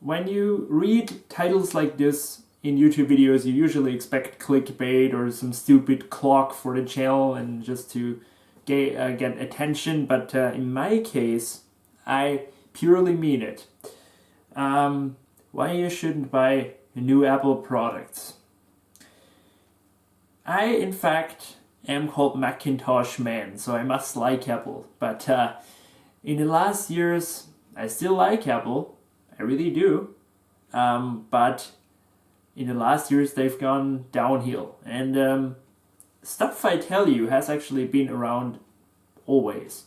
when you read titles like this in YouTube videos, you usually expect clickbait or some stupid clock for the channel and just to get attention. But in my case, I purely mean it. Why you shouldn't buy new Apple products? I, in fact, am called Macintosh man, so I must like Apple. But in the last years, I still like Apple. I really do. But in the last years, they've gone downhill. And stuff I tell you has actually been around always.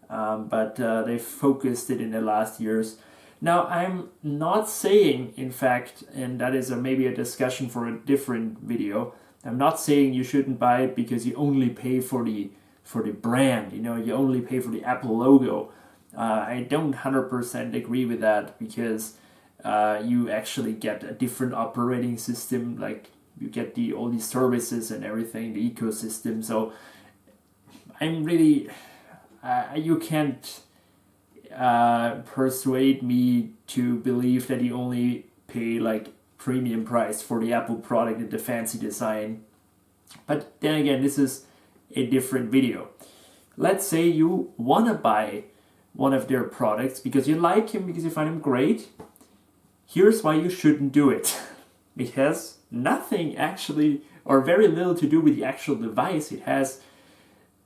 But they've focused it in the last years. Now, I'm not saying, in fact, and that is maybe a discussion for a different video, I'm not saying you shouldn't buy it because you only pay for the brand, you only pay for the Apple logo. I don't 100% agree with that because you actually get a different operating system, like you get all these services and everything, the ecosystem. So I'm really, you can't persuade me to believe that you only pay like premium price for the Apple product and the fancy design. But then again, this is a different video. Let's say you want to buy one of their products because you like him, because you find him great. Here's why you shouldn't do it. It has nothing actually, or very little to do with the actual device. It has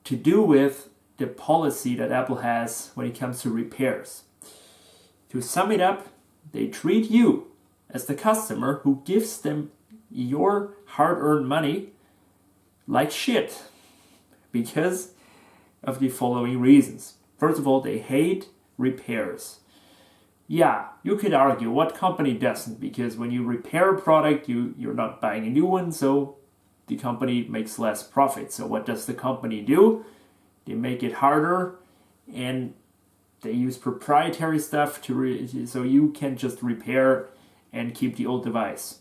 to do with the policy that Apple has when it comes to repairs. To sum it up, they treat you as the customer who gives them your hard-earned money like shit because of the following reasons. First of all, they hate repairs. Yeah, you could argue what company doesn't, because when you repair a product, you're not buying a new one, so the company makes less profit. So what does the company do? They make it harder, and they use proprietary stuff so you can just repair and keep the old device.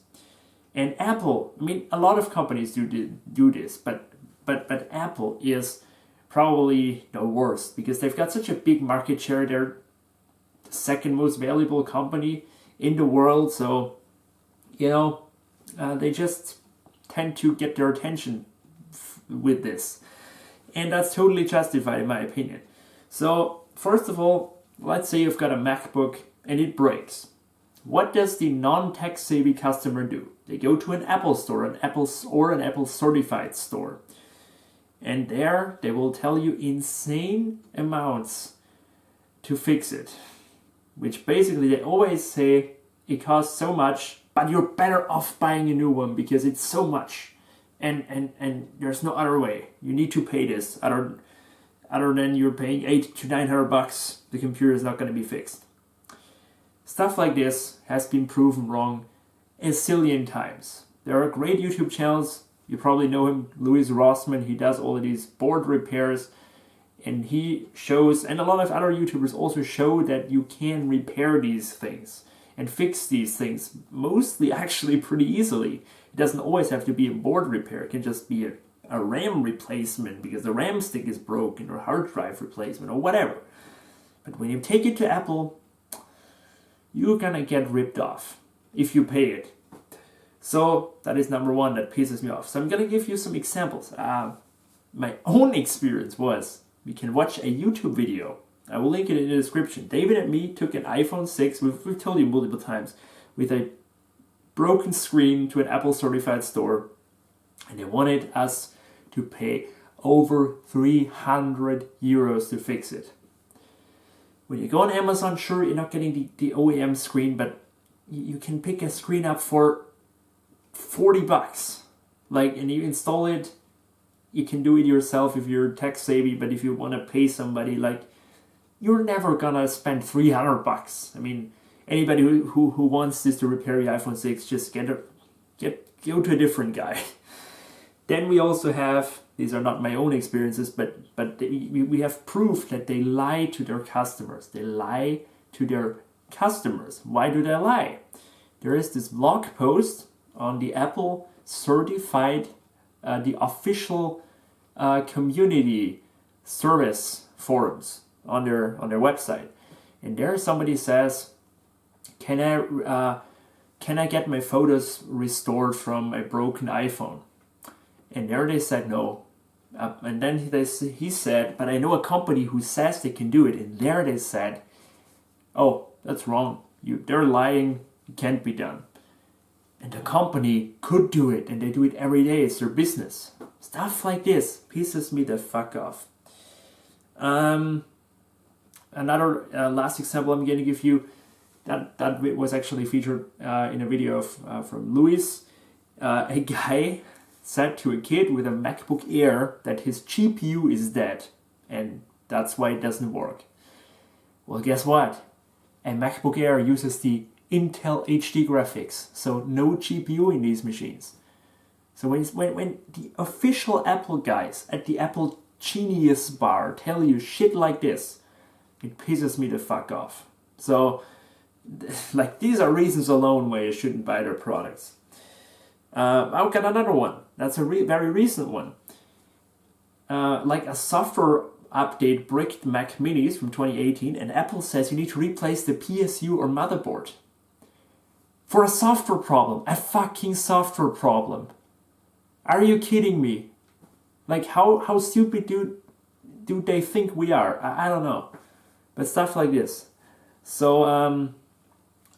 And Apple, I mean, a lot of companies do this, but Apple is probably the worst because they've got such a big market share. They're the second most valuable company in the world, so they just tend to get their attention with this, and that's totally justified in my opinion. So first of all, let's say you've got a MacBook and it breaks. What does the non-tech savvy customer do? They go to an Apple store, an Apple certified store. And there they will tell you insane amounts to fix it. Which basically they always say it costs so much, but you're better off buying a new one because it's so much. And there's no other way. You need to pay this. Other than you're paying $800 to $900, the computer is not going to be fixed. Stuff like this has been proven wrong a zillion times. There are great YouTube channels. You probably know him, Louis Rossmann. He does all of these board repairs. And he shows, and a lot of other YouTubers also show that you can repair these things and fix these things mostly actually pretty easily. It doesn't always have to be a board repair. It can just be a RAM replacement because the RAM stick is broken, or hard drive replacement, or whatever. But when you take it to Apple, you're gonna get ripped off if you pay it. So that is number one that pisses me off. So I'm gonna give you some examples. My own experience was, we can watch a YouTube video. I will link it in the description. David and me took an iPhone 6, we've told you multiple times, with a broken screen to an Apple certified store, and they wanted us to pay over 300 euros to fix it. When you go on Amazon, sure, you're not getting the OEM screen, but you can pick a screen up for $40. And you install it. You can do it yourself if you're tech savvy, but if you want to pay somebody, you're never gonna spend $300. I mean, anybody who wants this to repair your iPhone 6, just go to a different guy. Then we also have, these are not my own experiences, but we have proof that they lie to their customers. They lie to their customers. Why do they lie? There is this blog post on the Apple certified, the official community service forums on their website. And there somebody says, can I get my photos restored from a broken iPhone? And there they said no. And then he said, but I know a company who says they can do it. And there they said, oh, that's wrong. They're lying. It can't be done. And the company could do it, and they do it every day. It's their business. Stuff like this pisses me the fuck off. Another last example I'm going to give you, that was actually featured in a video from Luis. A guy said to a kid with a MacBook Air that his GPU is dead, and that's why it doesn't work. Well, guess what? A MacBook Air uses the Intel HD graphics, so no GPU in these machines. So when the official Apple guys at the Apple Genius Bar tell you shit like this, it pisses me the fuck off. So, like, these are reasons alone why you shouldn't buy their products. I've got another one. That's a very recent one. Like a software update bricked Mac Minis from 2018, and Apple says you need to replace the PSU or motherboard. For a software problem. A fucking software problem. Are you kidding me? Like, how stupid do they think we are? I don't know. But stuff like this. So,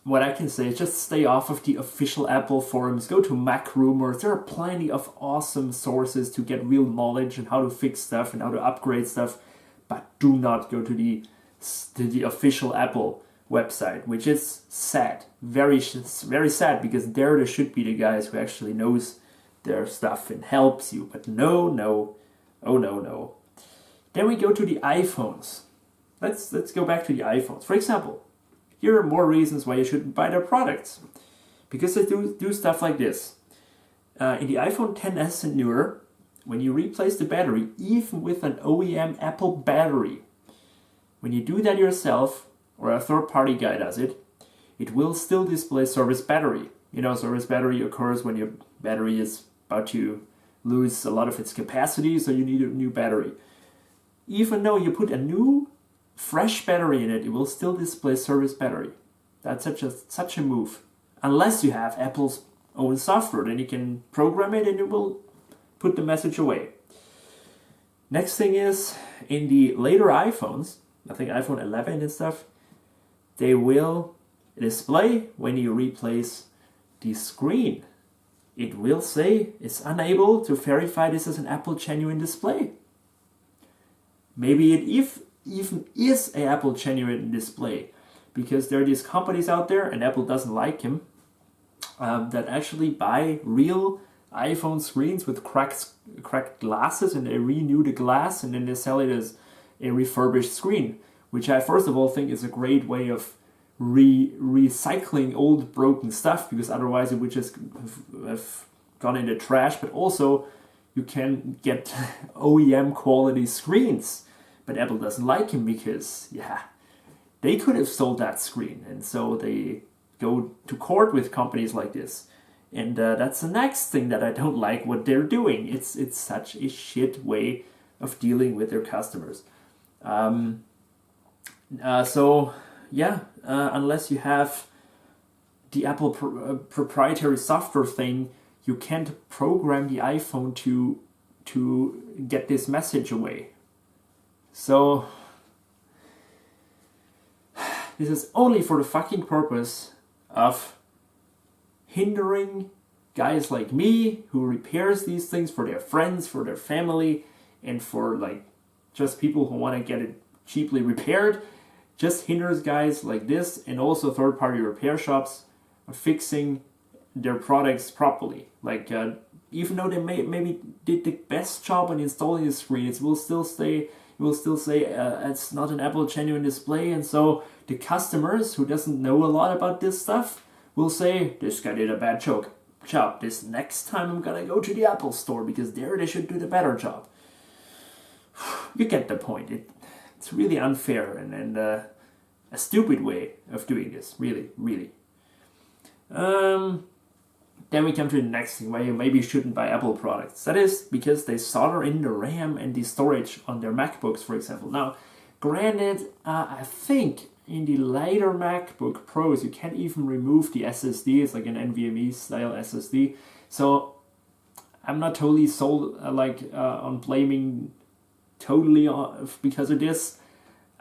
what I can say is just stay off of the official Apple forums. Go to Mac Rumors. There are plenty of awesome sources to get real knowledge and how to fix stuff and how to upgrade stuff. But do not go to the official Apple website, which is sad. Very sad, because there should be the guys who actually knows their stuff and helps you. But no. Oh, no. Then we go to the iPhones. Let's go back to the iPhones. For example, here are more reasons why you shouldn't buy their products. Because they do stuff like this. In the iPhone XS and newer, when you replace the battery, even with an OEM Apple battery, when you do that yourself, or a third-party guy does it, it will still display service battery. You know, service battery occurs when your battery is about to lose a lot of its capacity, so you need a new battery. Even though you put a new, fresh battery in it, it will still display service battery. That's such a move. Unless you have Apple's own software, then you can program it and it will put the message away. Next thing is, in the later iPhones, I think iPhone 11 and stuff, they will display when you replace the screen. It will say it's unable to verify this as an Apple genuine display. Maybe it even is an Apple genuine display, because there are these companies out there, and Apple doesn't like him, that actually buy real iPhone screens with cracked glasses, and they renew the glass and then they sell it as a refurbished screen, which I first of all think is a great way of recycling old broken stuff, because otherwise it would just have gone in the trash. But also you can get OEM quality screens, but Apple doesn't like him because they could have sold that screen, and so they go to court with companies like this. And that's the next thing that I don't like what they're doing. It's such a shit way of dealing with their customers. Unless you have the Apple proprietary software thing, you can't program the iPhone to get this message away. So this is only for the fucking purpose of hindering guys like me who repairs these things for their friends, for their family, and for like just people who want to get it cheaply repaired. Just hinders guys like this, and also third-party repair shops are fixing their products properly. Like even though they maybe did the best job on installing the screen, it will still say it's not an Apple genuine display, and so the customers who doesn't know a lot about this stuff will say, this guy did a bad job. This next time I'm gonna go to the Apple store, because there they should do the better job. You get the point. It's really unfair and a stupid way of doing this. Really. Then we come to the next thing why you maybe shouldn't buy Apple products. That is because they solder in the RAM and the storage on their MacBooks, for example. Now, granted, I think in the later MacBook Pros, you can't even remove the SSD. It's like an NVMe style SSD. So I'm not totally sold on blaming totally because of this.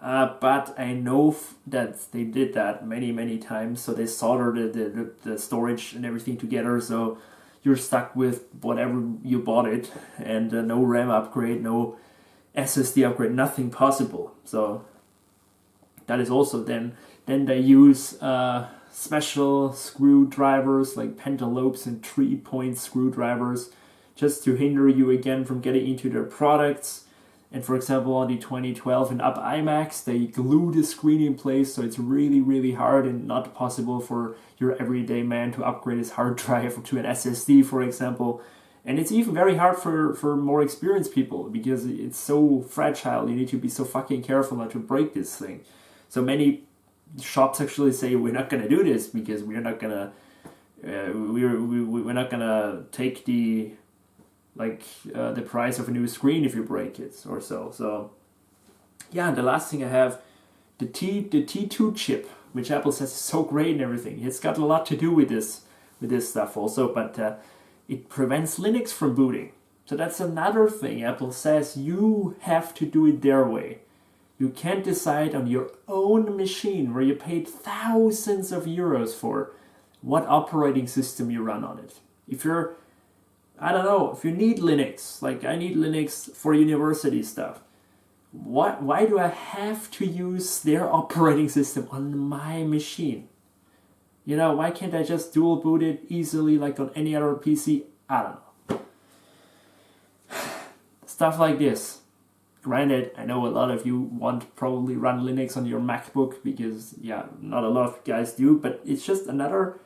But I know that they did that many times. So they soldered the storage and everything together. So you're stuck with whatever you bought it, and no RAM upgrade, no SSD upgrade, nothing possible. So that is also then they use special screwdrivers like pentalopes and 3-point screwdrivers just to hinder you again from getting into their products. And for example, on the 2012 and up iMacs, they glue the screen in place, so it's really hard and not possible for your everyday man to upgrade his hard drive to an SSD, for example. And it's even very hard for more experienced people because it's so fragile. You need to be so fucking careful not to break this thing. So many shops actually say we're not gonna do this because we're not gonna take the price of a new screen if you break it or so. So yeah, and the last thing I have, the T2 chip, which Apple says is so great and everything. It's got a lot to do with this stuff also, but it prevents Linux from booting. So that's another thing. Apple says you have to do it their way. You can't decide on your own machine where you paid thousands of euros for what operating system you run on it. If you need Linux, like I need Linux for university stuff, why do I have to use their operating system on my machine? Why can't I just dual boot it easily like on any other PC? I don't know. Stuff like this. Granted, I know a lot of you probably run Linux on your MacBook because, not a lot of guys do, but it's just another,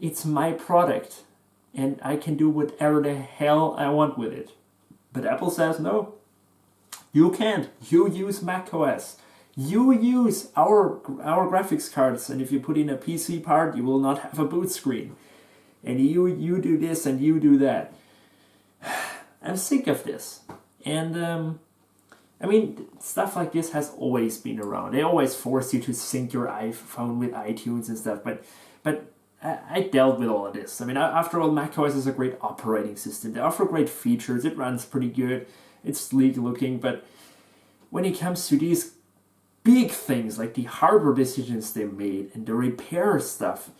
it's my product and I can do whatever the hell I want with it. But Apple says, no, you can't. You use macOS. You use our graphics cards, and if you put in a PC part, you will not have a boot screen. And you do this and you do that. I'm sick of this. And stuff like this has always been around. They always force you to sync your iPhone with iTunes and stuff. But I dealt with all of this. After all, macOS is a great operating system. They offer great features. It runs pretty good. It's sleek looking. But when it comes to these big things like the hardware decisions they made and the repair stuff,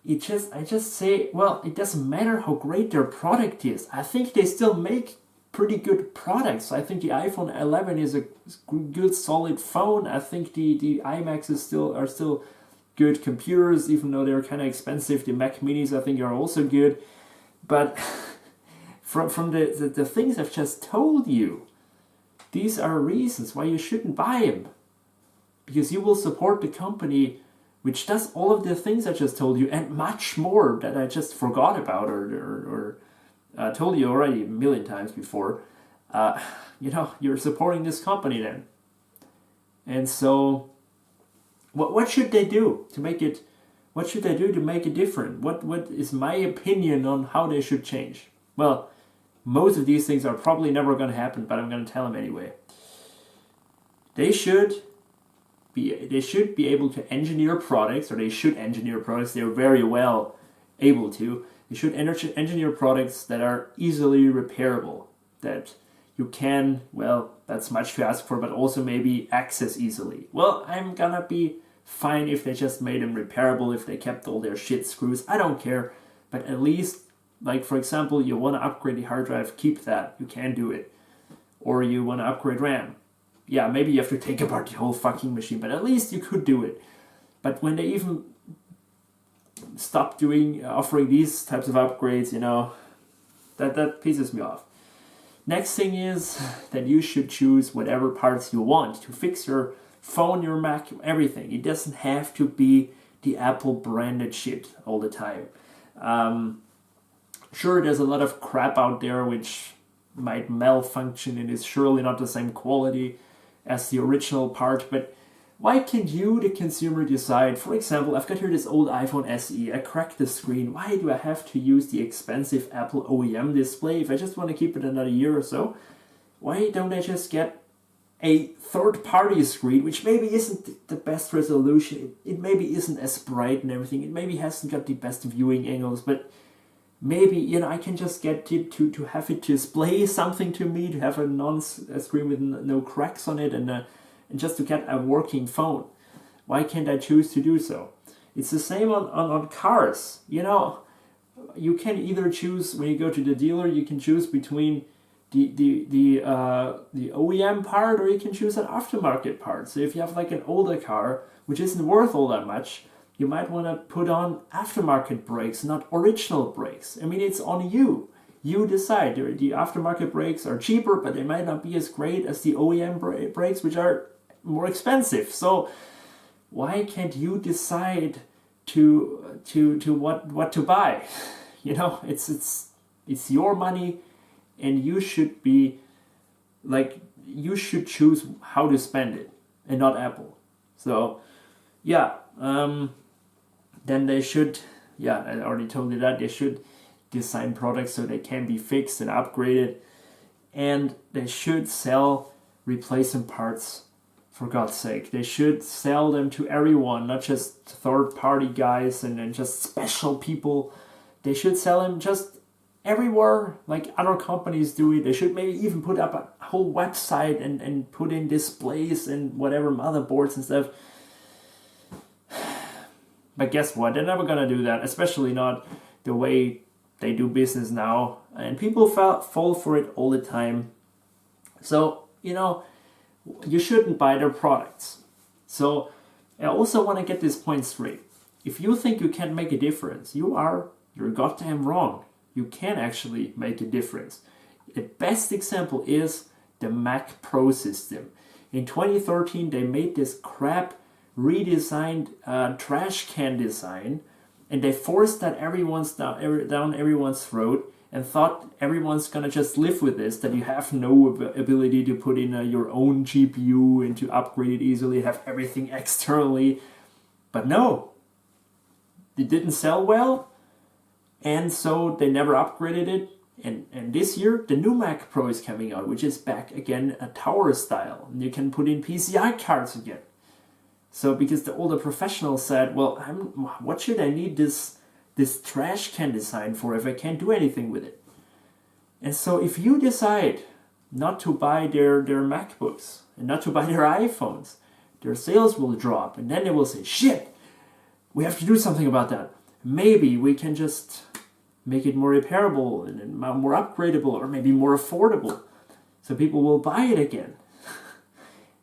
I just say, well, it doesn't matter how great their product is. I think they still make pretty good products. I think the iPhone 11 is a good, solid phone. I think the iMacs are still good computers, even though they're kind of expensive. The Mac Minis, I think, are also good. But from the things I've just told you, these are reasons why you shouldn't buy them. Because you will support the company which does all of the things I just told you and much more that I just forgot about or told you already a million times before. You're supporting this company then. And so, what should they do to make it? What should they do to make it different? What is my opinion on how they should change? Well, most of these things are probably never going to happen, but I'm going to tell them anyway. They should be able to engineer products, or they should engineer products. They're very well able to. They should engineer products that are easily repairable, that you can, well, that's much to ask for, but also maybe access easily. Well, I'm gonna be fine if they just made them repairable, if they kept all their shit screws. I don't care, but at least, like for example, you want to upgrade the hard drive, keep that. You can do it. Or you want to upgrade RAM. Yeah, maybe you have to take apart the whole fucking machine, but at least you could do it. But when they even stop offering these types of upgrades, that pisses me off. Next thing is that you should choose whatever parts you want to fix your phone, your Mac, everything. It doesn't have to be the Apple branded shit all the time. Sure, there's a lot of crap out there which might malfunction and is surely not the same quality as the original part, but why can't you, the consumer, decide? For example, I've got here this old iPhone SE, I cracked the screen. Why do I have to use the expensive Apple OEM display if I just want to keep it another year or so? Why don't I just get a third-party screen, which maybe isn't the best resolution, it maybe isn't as bright and everything, it maybe hasn't got the best viewing angles, but maybe, you know, I can just get it to have it display something to me, to have a screen with no cracks on it, and just to get a working phone. Why can't I choose to do so? It's the same on cars. You know, you can either choose, when you go to the dealer, you can choose between the OEM part, or you can choose an aftermarket part. So if you have like an older car, which isn't worth all that much, you might want to put on aftermarket brakes, not original brakes. I mean, it's on you. You decide. The aftermarket brakes are cheaper, but they might not be as great as the OEM brakes, which are more expensive. So why can't you decide to what to buy? You know, it's your money, and you should be like, you should choose how to spend it, and not Apple. So yeah, then they should, yeah, I already told you that, they should design products so they can be fixed and upgraded, and they should sell replacement parts, for God's sake. They should sell them to everyone, not just third-party guys and just special people. They should sell them just everywhere, like other companies do it. They should maybe even put up a whole website and put in displays and whatever, motherboards and stuff. But guess what? They're never gonna do that, especially not the way they do business now. And people fall for it all the time. So, you know, you shouldn't buy their products. So I also want to get this point straight. If you think you can't make a difference, you're goddamn wrong. You can actually make a difference. The best example is the Mac Pro system. In 2013, they made this crap redesigned trash can design, and they forced that down everyone's throat, and thought everyone's gonna just live with this, that you have no ability to put in your own GPU and to upgrade it easily, have everything externally. But no, it didn't sell well, and so they never upgraded it. And this year, the new Mac Pro is coming out, which is back again a tower style, and you can put in PCI cards again. So because all the professionals said, well, what should I need this trash can design for if I can't do anything with it? And so if you decide not to buy their MacBooks and not to buy their iPhones, their sales will drop, and then they will say, shit, we have to do something about that. Maybe we can just make it more repairable and more upgradable, or maybe more affordable, so people will buy it again.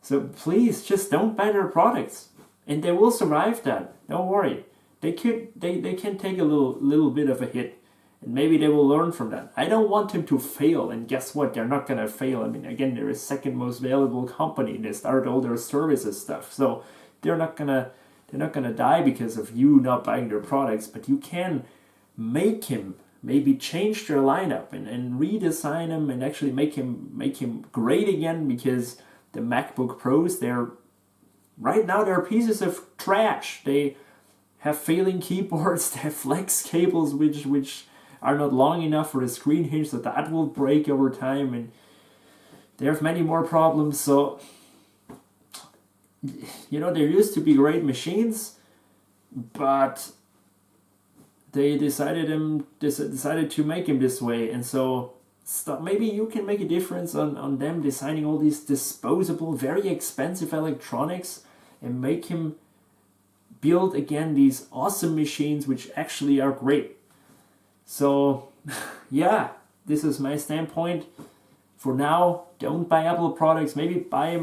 So please just don't buy their products, and they will survive that. Don't worry. They can take a little bit of a hit, and maybe they will learn from that. I don't want them to fail, and guess what? They're not gonna fail. I mean, again, they're the second most valuable company. They started all their services stuff, so they're not gonna die because of you not buying their products. But you can make him maybe change their lineup and redesign him and actually make him great again, because the MacBook Pros, right now they're pieces of trash. They have failing keyboards, they have flex cables which are not long enough for the screen hinge, so that will break over time, and they have many more problems. So, you know, there used to be great machines, but they decided to make him this way, and so maybe you can make a difference on them designing all these disposable, very expensive electronics, and make him build again these awesome machines which actually are great. So yeah, this is my standpoint. For now, don't buy Apple products. Maybe buy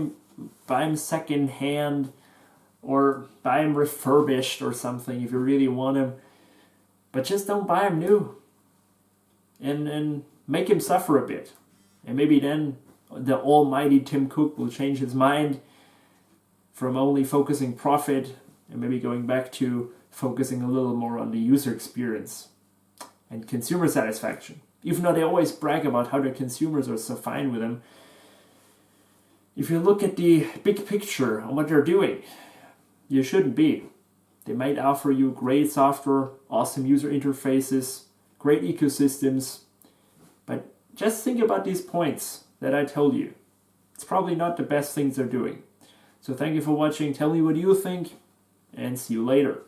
them second hand, or buy them refurbished or something if you really want them. But just don't buy them new. And make him suffer a bit. And maybe then the almighty Tim Cook will change his mind from only focusing profit and maybe going back to focusing a little more on the user experience and consumer satisfaction. Even though they always brag about how their consumers are so fine with them, if you look at the big picture on what they're doing, you shouldn't be. They might offer you great software, awesome user interfaces, great ecosystems, but just think about these points that I told you. it's probably not the best things they're doing. So thank you for watching. Tell me what you think, and see you later.